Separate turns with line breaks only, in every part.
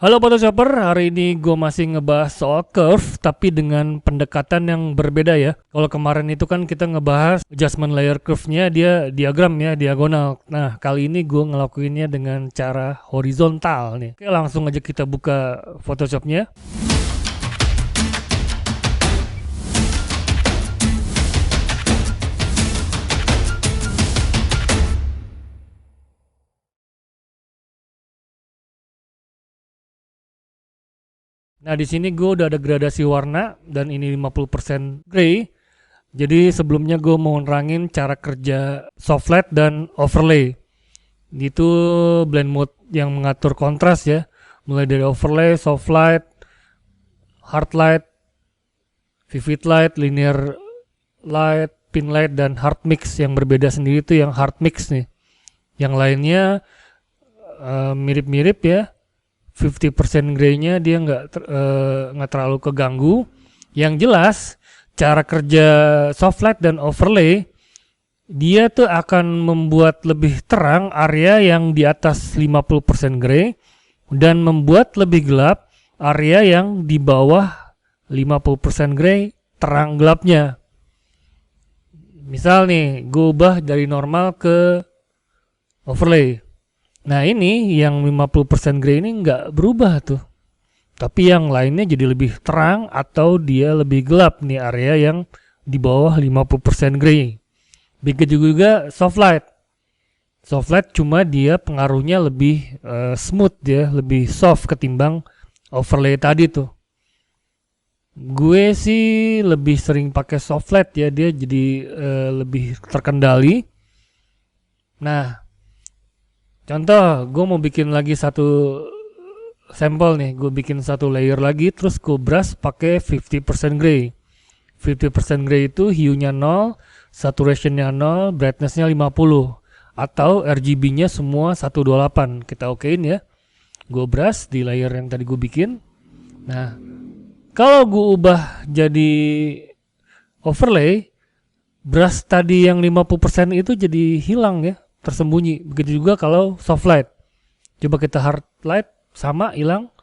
Halo Photoshopper, hari ini gue masih ngebahas soal curve tapi dengan pendekatan yang berbeda ya. Kalau kemarin itu kan kita ngebahas adjustment layer curve-nya dia diagram ya, diagonal. Nah, kali ini gue ngelakuinnya dengan cara horizontal nih. Oke, langsung aja kita buka Photoshop-nya. Nah, di sini gue udah ada gradasi warna dan ini 50% gray. Jadi sebelumnya gue mau nerangin cara kerja soft light dan overlay. Itu blend mode yang mengatur kontras ya. Mulai dari overlay, soft light, hard light, vivid light, linear light, pin light, dan hard mix. Yang berbeda sendiri itu yang hard mix nih. Yang lainnya mirip-mirip ya. 50% graynya dia nggak terlalu keganggu. Yang jelas cara kerja soft light dan overlay dia tuh akan membuat lebih terang area yang di atas 50% gray dan membuat lebih gelap area yang di bawah 50% gray terang gelapnya. Misal nih, gue ubah dari normal ke overlay. Nah ini yang 50% gray ini nggak berubah tuh. Tapi yang lainnya jadi lebih terang atau dia lebih gelap nih area yang di bawah 50% gray. Begitu juga soft light. Soft light cuma dia pengaruhnya lebih smooth ya, lebih soft ketimbang overlay tadi tuh. Gue sih lebih sering pakai soft light ya, dia jadi lebih terkendali. Nah, contoh, gue mau bikin lagi satu sampel nih, gue bikin satu layer lagi, terus gue brush pakai 50% gray. 50% gray itu hue-nya 0, saturation-nya 0, brightness-nya 50. Atau RGB-nya semua 128. Kita okein ya. Gue brush di layer yang tadi gue bikin. Nah, kalau gue ubah jadi overlay, brush tadi yang 50% itu jadi hilang ya, tersembunyi. Begitu juga kalau soft light. Coba kita hard light, sama hilang.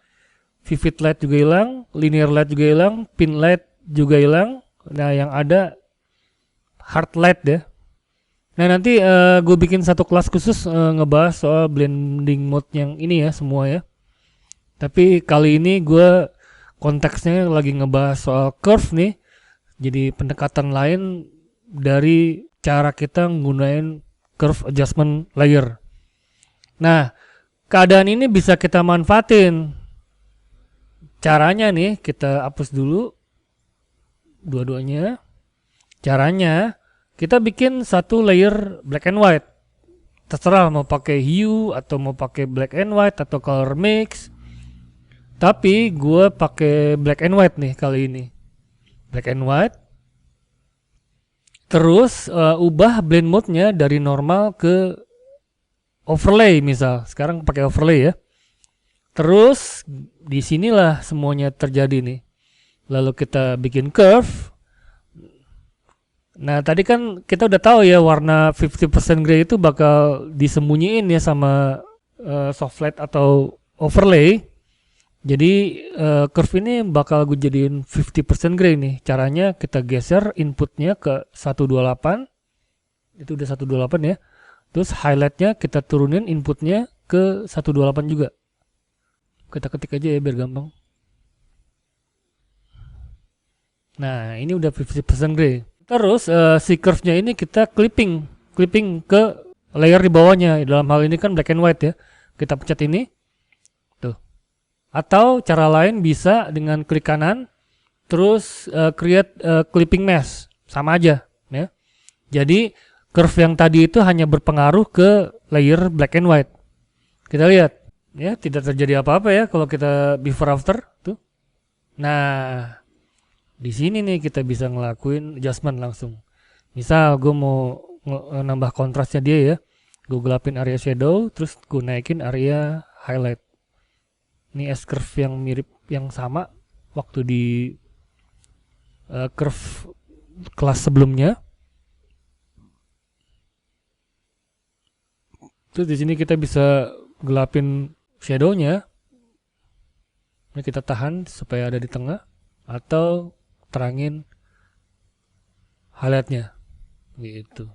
Vivid light juga hilang, linear light juga hilang, pin light juga hilang. Nah, yang ada hard light ya. Nah, nanti gue bikin satu kelas khusus ngebahas soal blending mode yang ini ya, semua ya. Tapi kali ini gue konteksnya lagi ngebahas soal curve nih. Jadi pendekatan lain dari cara kita menggunakan curve adjustment layer. Nah, keadaan ini bisa kita manfaatin. Caranya nih, kita hapus dulu dua-duanya. Caranya, kita bikin satu layer black and white. Terserah mau pakai hue atau mau pakai black and white atau color mix. Tapi gue pakai black and white nih kali ini. Black and white. Terus ubah blend mode-nya dari normal ke overlay misal. Sekarang pakai overlay ya. Terus disinilah semuanya terjadi nih. Lalu kita bikin curve. Nah tadi kan kita udah tahu ya warna 50% gray itu bakal disembunyiin ya sama soft light atau overlay. Jadi curve ini bakal gue jadiin 50% gray nih. Caranya kita geser inputnya ke 128. Itu udah 128 ya. Terus highlightnya kita turunin inputnya ke 128 juga. Kita ketik aja ya biar gampang. Nah ini udah 50% gray. Terus si curve-nya ini kita clipping ke layer di bawahnya. Dalam hal ini kan black and white ya. Kita pencet ini. Tuh. Atau cara lain bisa dengan klik kanan. Terus create clipping mesh. Sama aja ya. Jadi curve yang tadi itu hanya berpengaruh ke layer black and white. Kita lihat. Ya, tidak terjadi apa-apa ya kalau kita before after tuh. Nah, di sini nih kita bisa ngelakuin adjustment langsung. Misal gue mau nambah kontrasnya dia ya. Gue gelapin area shadow, terus gue naikin area highlight. Ini S-curve yang mirip yang sama waktu di curve kelas sebelumnya. Terus di sini kita bisa gelapin shadownya. Ini kita tahan supaya ada di tengah atau terangin highlightnya gitu.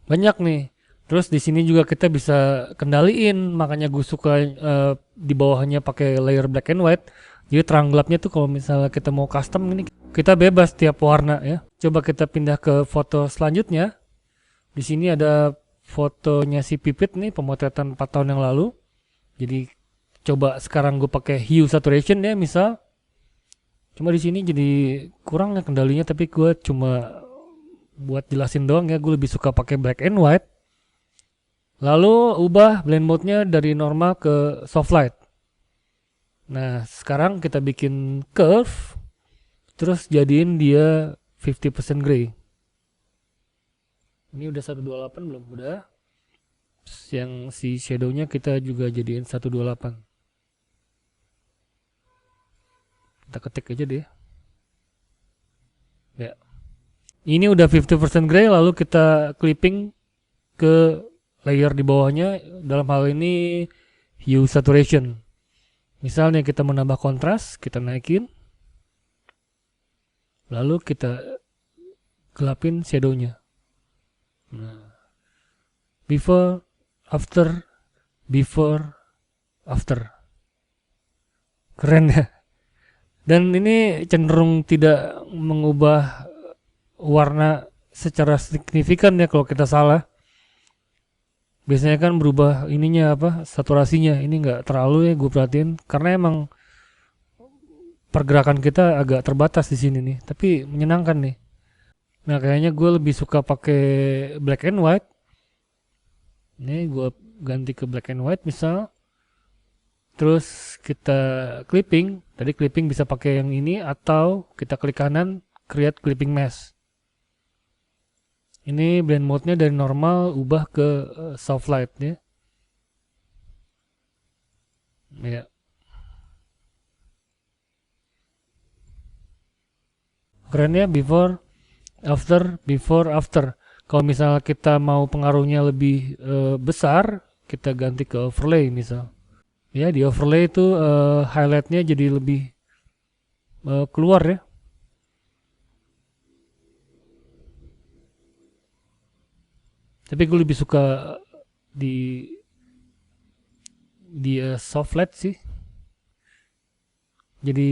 Banyak nih. Terus di sini juga kita bisa kendaliin, makanya gue suka di bawahnya pakai layer black and white. Jadi terang gelapnya tuh kalau misalnya kita mau custom ini kita bebas tiap warna ya. Coba kita pindah ke foto selanjutnya. Di sini ada fotonya si Pipit nih, pemotretan 4 tahun yang lalu. Jadi coba sekarang gue pakai hue saturation ya misal. Cuma di sini jadi kurang ya kendalinya, tapi gue cuma buat jelasin doang ya, gue lebih suka pakai black and white. Lalu ubah blend mode-nya dari normal ke soft light. Nah, sekarang kita bikin curve, terus jadiin dia 50% gray. Ini udah 128 belum? Udah. Terus yang si shadow-nya kita juga jadiin 128. Kita ketik aja deh. Ya. Ini udah 50% gray, lalu kita clipping ke layer di bawahnya, dalam hal ini hue saturation. Misalnya kita menambah kontras, kita naikin, lalu kita gelapin shadownya. Nah, before, after, keren ya. Dan ini cenderung tidak mengubah warna secara signifikan ya kalau kita salah. Biasanya kan berubah ininya apa, saturasinya. Ini nggak terlalu ya gue perhatiin, karena emang pergerakan kita agak terbatas di sini nih. Tapi menyenangkan nih. Nah kayaknya gue lebih suka pakai black and white. Ini gue ganti ke black and white misal. Terus kita clipping. Tadi clipping bisa pakai yang ini atau kita klik kanan create clipping mesh. Ini blend mode-nya dari normal ubah ke soft light ya. Ya. Keren ya, before, after. Kalau misalnya kita mau pengaruhnya lebih besar, kita ganti ke overlay misal. Ya, di overlay itu highlight-nya jadi lebih keluar ya. Tapi gue lebih suka di soft light sih. Jadi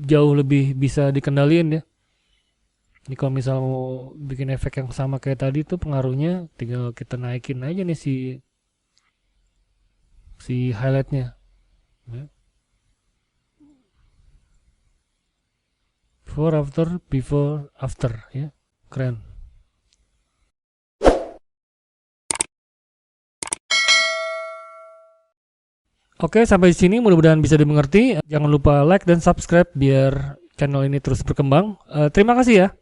jauh lebih bisa dikendaliin ya. Ini kalau misal mau bikin efek yang sama kayak tadi tuh pengaruhnya tinggal kita naikin aja nih si highlightnya. Ya. Before, after ya. Keren. Oke, sampai di sini mudah-mudahan bisa dimengerti. Jangan lupa like dan subscribe biar channel ini terus berkembang. Terima kasih ya.